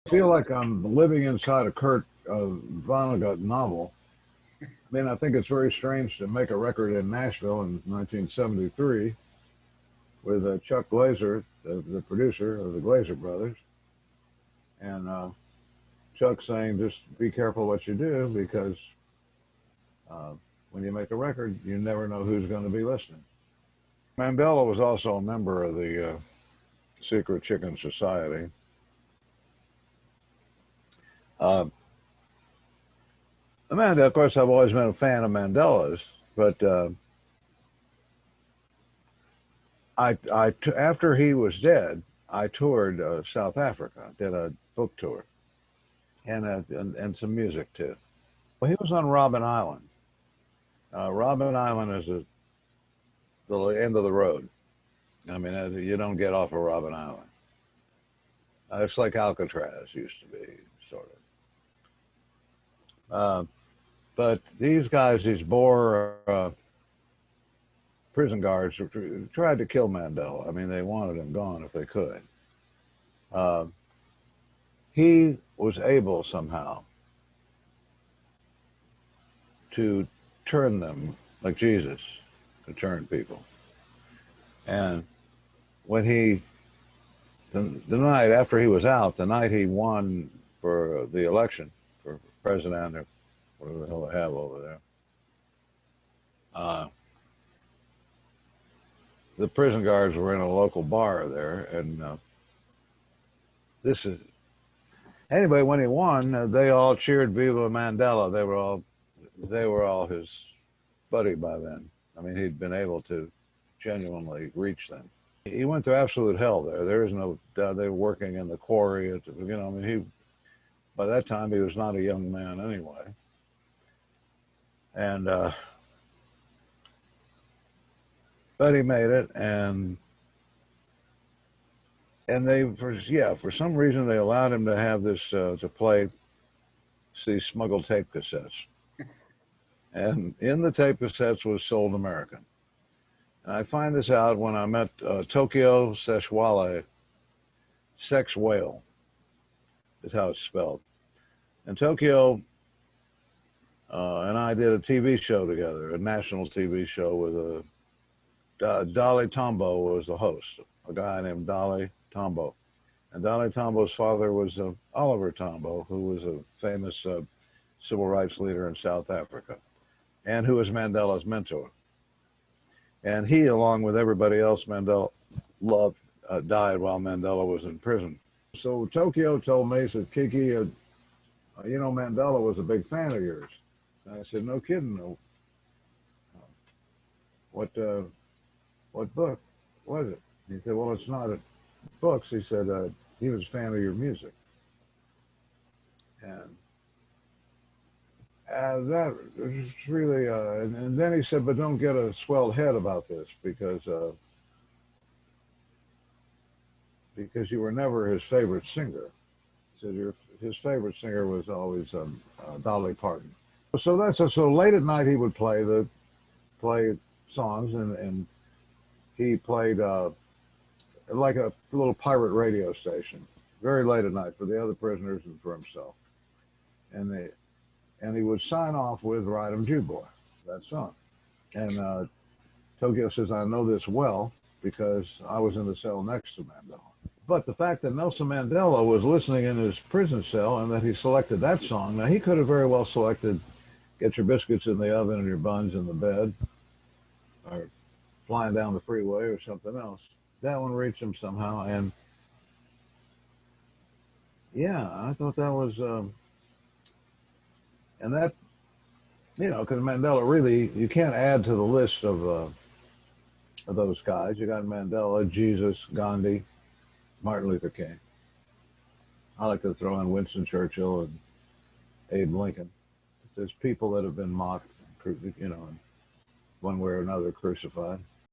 I feel like I'm living inside a Kurt Vonnegut novel. I mean, I think it's very strange to make a record in Nashville in 1973 with Chuck Glazer, the producer of the Glazer Brothers, and Chuck saying, just be careful what you do because uh, when you make a record, you never know who's going to be listening. Mandela was also a member of the Secret Chicken Society. Amanda, of course, I've always been a fan of Mandela's, but after he was dead, I toured South Africa, did a book tour, and some music too. Well, he was on Robben Island. Robben Island is the end of the road. I mean, you don't get off of Robben Island. It's like Alcatraz used to be, sort of. But these guys, these Boer prison guards, tried to kill Mandela. I mean, they wanted him gone if they could. He was able somehow to turn them, like Jesus, to turn people. And when the night after he was out, the night he won for the election for president, or whatever the hell they have over there, the prison guards were in a local bar there, and this is anyway. When he won, they all cheered "Viva Mandela." They were all his buddy by then. I mean, he'd been able to genuinely reach them. He went through absolute hell there. There is no doubt. They were working in the quarry. I mean, by that time he was not a young man anyway, and but he made it, and they for some reason they allowed him to have this to play these smuggled tape cassettes, and in the tape cassettes was Sold American. And I find this out when I met Tokyo Sexwale, Sex Whale is how it's spelled. And Tokyo and I did a TV show together, a national TV show with Dolly Tombo was the host, a guy named Dolly Tombo. And Dolly Tombo's father was Oliver Tambo, who was a famous civil rights leader in South Africa, and who was Mandela's mentor. And he, along with everybody else Mandela loved, died while Mandela was in prison. So Tokyo told me, he said, Kinky, you know, Mandela was a big fan of yours. And I said, no kidding. No. What book was it? He said, well, it's not books. He said, he was a fan of your music. And that was really, and then he said, but don't get a swelled head about this because you were never his favorite singer. He said his favorite singer was always Dolly Parton. So so late at night he would play songs, and he played like a little pirate radio station, very late at night for the other prisoners and for himself. And he would sign off with Ride 'em Jew Boy, that song. And Tokyo says, I know this well because I was in the cell next to Mandela. But the fact that Nelson Mandela was listening in his prison cell and that he selected that song, now he could have very well selected Get Your Biscuits in the Oven and Your Buns in the Bed, or Flying Down the Freeway, or something else. That one reached him somehow. And yeah, I thought that was, and that, you know, because Mandela really, you can't add to the list of those guys. You got Mandela, Jesus, Gandhi, Martin Luther King. I like to throw in Winston Churchill and Abe Lincoln. There's people that have been mocked, you know, in one way or another crucified.